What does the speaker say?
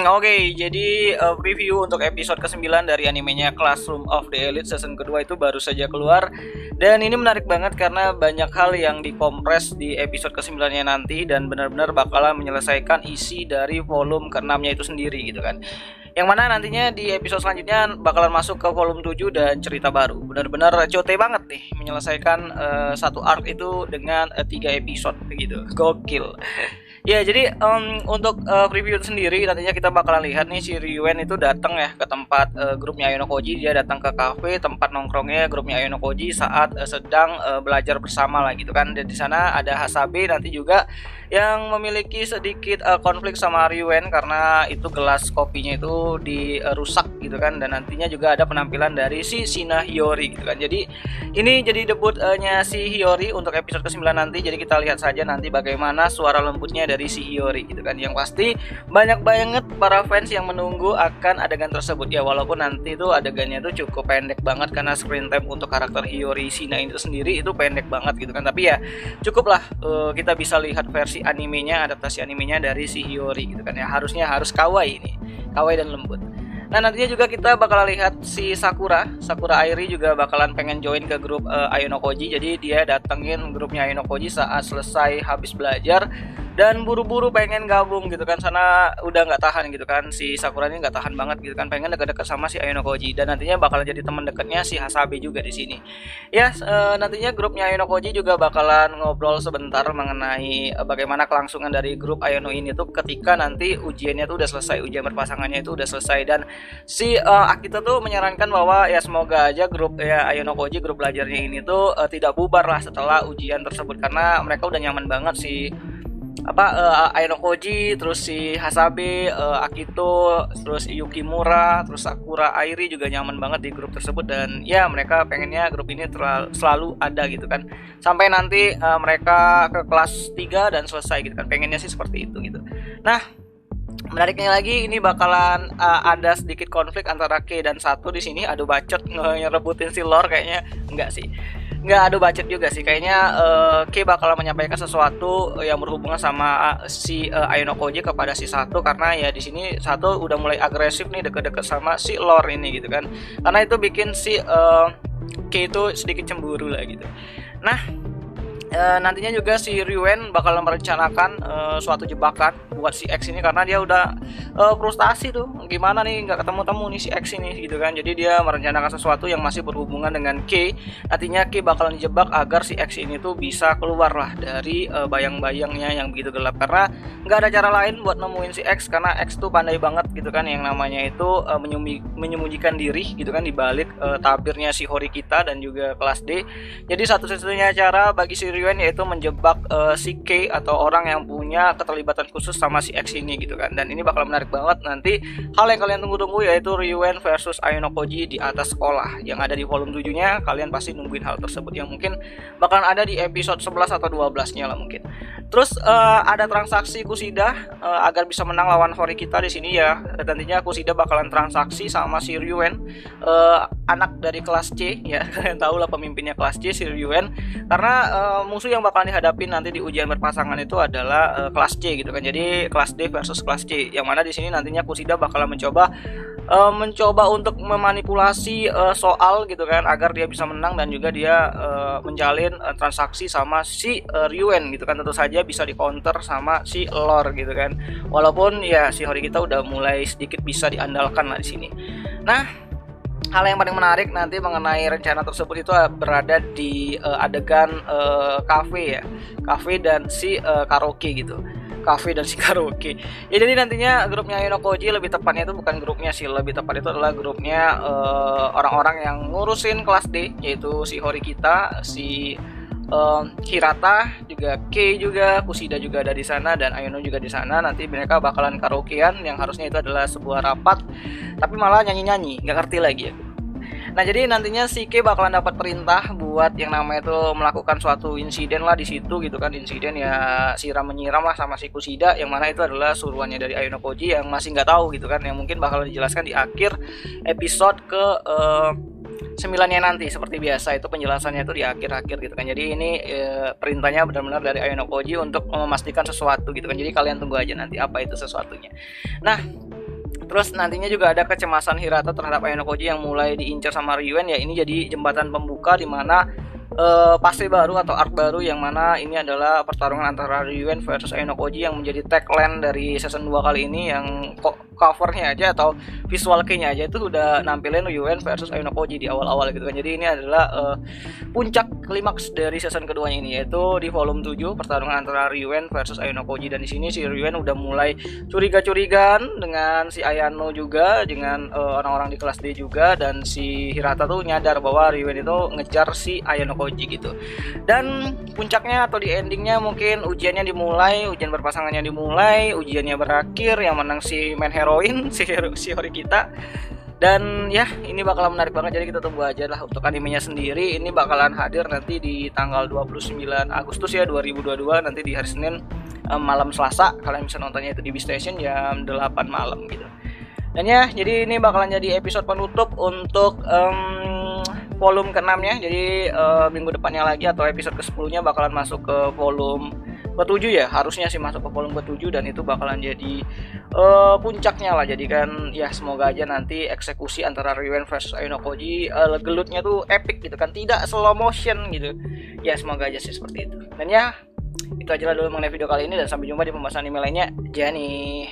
Oke. Jadi preview untuk episode ke-9 dari animenya Classroom of the Elite season kedua itu baru saja keluar. Dan ini menarik banget karena banyak hal yang dikompres di episode ke-9-nya nanti dan benar-benar bakalan menyelesaikan isi dari volume ke-6-nya itu sendiri gitu kan. Yang mana nantinya di episode selanjutnya bakalan masuk ke volume 7 dan cerita baru. Benar-benar cote banget nih menyelesaikan satu arc itu dengan 3 episode begitu. Gokil. Ya, jadi untuk preview sendiri nantinya kita bakalan lihat nih si Ryuen itu datang ya ke tempat grupnya Ayano Koji. Dia datang ke cafe tempat nongkrongnya grupnya Ayano Koji saat sedang belajar bersama lah gitu kan. Dan di sana ada Hasabe nanti juga yang memiliki sedikit konflik sama Ryuen karena itu gelas kopinya itu dirusak gitu kan. Dan nantinya juga ada penampilan dari si Shina Hiyori gitu kan. Jadi ini jadi debutnya si Hiyori untuk episode ke-9 nanti. Jadi kita lihat saja nanti bagaimana suara lembutnya dari si Hiyori gitu kan. Yang pasti banyak banget para fans yang menunggu akan adegan tersebut ya, walaupun nanti itu adegannya itu cukup pendek banget karena screen time untuk karakter Hiyori Shina itu sendiri itu pendek banget gitu kan. Tapi ya cukuplah kita bisa lihat versi animenya, adaptasi animenya dari si Hiyori gitu kan ya. Harus kawaii ini, kawaii dan lembut. Nah nantinya juga kita bakal lihat si Sakura Airi juga bakalan pengen join ke grup Ayano Koji. Jadi dia datengin grupnya Ayano Koji saat selesai habis belajar dan buru-buru pengen gabung gitu kan. Sana udah nggak tahan gitu kan, si Sakura ini nggak tahan banget gitu kan, pengen deket-deket sama si Ayano Koji. Dan nantinya bakalan jadi teman dekatnya si Hasabe juga di sini. Ya nantinya grupnya Ayano Koji juga bakalan ngobrol sebentar mengenai bagaimana kelangsungan dari grup Ayano ini tuh ketika nanti ujiannya tuh udah selesai, ujian berpasangannya itu udah selesai. Dan si Akito tuh menyarankan bahwa ya semoga aja grup ya Ayano Koji, grup belajarnya ini tuh tidak bubar lah setelah ujian tersebut karena mereka udah nyaman banget si Ayano Koji, terus si Hasabe, Akito, terus Yukimura, terus Sakura Airi juga nyaman banget di grup tersebut. Dan ya mereka pengennya grup ini selalu ada gitu kan sampai nanti mereka ke kelas 3 dan selesai gitu kan, pengennya sih seperti itu gitu. Nah menariknya lagi ini bakalan ada sedikit konflik antara K dan Satu di sini. Aduh bacot ngerebutin si Lore kayaknya. Enggak sih, nggak ada budget juga sih kayaknya. K bakal menyampaikan sesuatu yang berhubungan sama si Ayano Koji kepada si Satu karena ya di sini Satu udah mulai agresif nih deket-deket sama si Lore ini gitu kan, karena itu bikin si K itu sedikit cemburu lah gitu. Nah nantinya juga si Ryuen bakal merencanakan suatu jebakan buat si X ini karena dia udah frustasi tuh, gimana nih nggak ketemu-temu nih si X ini gitu kan. Jadi dia merencanakan sesuatu yang masih berhubungan dengan K. Nantinya K bakalan dijebak agar si X ini tuh bisa keluar lah dari bayang-bayangnya yang begitu gelap, karena nggak ada cara lain buat nemuin si X karena X tuh pandai banget gitu kan, yang namanya itu menyembunyikan diri gitu kan di balik tabirnya si Horikita dan juga kelas D. Jadi satu-satunya cara bagi si Ryuen yaitu menjebak si K atau orang yang punya keterlibatan khusus sama si X ini gitu kan. Dan ini bakal menarik banget nanti. Hal yang kalian tunggu-tunggu yaitu Ryuen versus Ayano Koji di atas sekolah yang ada di volume 7 nya. Kalian pasti nungguin hal tersebut yang mungkin bakalan ada di episode 11 atau 12 nya lah mungkin. Terus ada transaksi Kushida agar bisa menang lawan Horikita di sini ya. Nantinya Kushida bakalan transaksi sama si Ryuen, anak dari kelas C ya. Kalian tahu lah pemimpinnya kelas C si Ryuen, karena musuh yang bakalan dihadapi nanti di ujian berpasangan itu adalah kelas C gitu kan. Jadi kelas D versus kelas C, yang mana di sini nantinya Kushida bakalan mencoba untuk memanipulasi soal gitu kan agar dia bisa menang dan juga dia menjalin transaksi sama si Ryuen gitu kan. Tentu saja bisa di counter sama si Lore gitu kan, walaupun ya si Horikita udah mulai sedikit bisa diandalkan lah di sini. Nah hal yang paling menarik nanti mengenai rencana tersebut itu berada di adegan cafe ya, cafe dan si karaoke gitu, cafe dan si karaoke ya. Jadi nantinya grupnya Ayano Koji, lebih tepatnya itu bukan grupnya sih, lebih tepat itu adalah grupnya orang-orang yang ngurusin kelas D, yaitu si Horikita, si Hirata, juga K juga, Kushida juga ada di sana dan Ayano juga di sana. Nanti mereka bakalan karaokean yang harusnya itu adalah sebuah rapat, tapi malah nyanyi-nyanyi, nggak ngerti lagi ya. Nah jadi nantinya si K bakalan dapat perintah buat yang namanya itu melakukan suatu insiden lah di situ gitu kan. Insiden ya siram menyiram lah sama si Kushida, yang mana itu adalah suruhannya dari Ayano Koji yang masih nggak tahu gitu kan, yang mungkin bakal dijelaskan di akhir episode ke 9-nya nanti seperti biasa, itu penjelasannya itu di akhir-akhir gitu kan. Jadi ini perintahnya benar-benar dari Ayano Koji untuk memastikan sesuatu gitu kan. Jadi kalian tunggu aja nanti apa itu sesuatunya. Nah, terus nantinya juga ada kecemasan Hirata terhadap Ayano Koji yang mulai diincar sama Ryuen ya. Ini jadi jembatan pembuka di mana fase baru atau arc baru yang mana ini adalah pertarungan antara Ryuen versus Ayano Koji yang menjadi tagline dari season 2 kali ini, yang covernya aja atau visual key-nya aja itu udah nampilin Ryuen versus Ayano Koji di awal-awal gitu kan. Jadi ini adalah puncak klimaks dari season keduanya ini, yaitu di volume 7 pertarungan antara Ryuen versus Ayano Koji. Dan di sini si Ryuen udah mulai curiga-curigaan dengan si Ayano juga, dengan orang-orang di kelas D juga, dan si Hirata tuh nyadar bahwa Ryuen itu ngejar si Ayano Koji gitu. Dan puncaknya atau di endingnya mungkin ujiannya dimulai, ujian berpasangannya dimulai, ujiannya berakhir, yang menang si main heroin si Horikita. Dan ya ini bakalan menarik banget, jadi kita tunggu aja lah untuk animenya sendiri. Ini bakalan hadir nanti di tanggal 29 Agustus ya 2022, nanti di hari Senin malam Selasa. Kalian bisa nontonnya itu di B-Station jam 8 malam gitu. Dan ya, jadi ini bakalan jadi episode penutup untuk volume ke-6 ya. Jadi minggu depannya lagi atau episode ke-10 nya bakalan masuk ke volume ke-7 ya. Harusnya sih masuk ke volume ke-7, dan itu bakalan jadi puncaknya lah. Jadi kan ya semoga aja nanti eksekusi antara Ryuen versus Ayano Koji gelutnya tuh epic gitu kan, tidak slow motion gitu. Ya semoga aja sih seperti itu. Dan ya itu aja lah dulu mengenai video kali ini, dan sampai jumpa di pembahasan anime lainnya. Jani.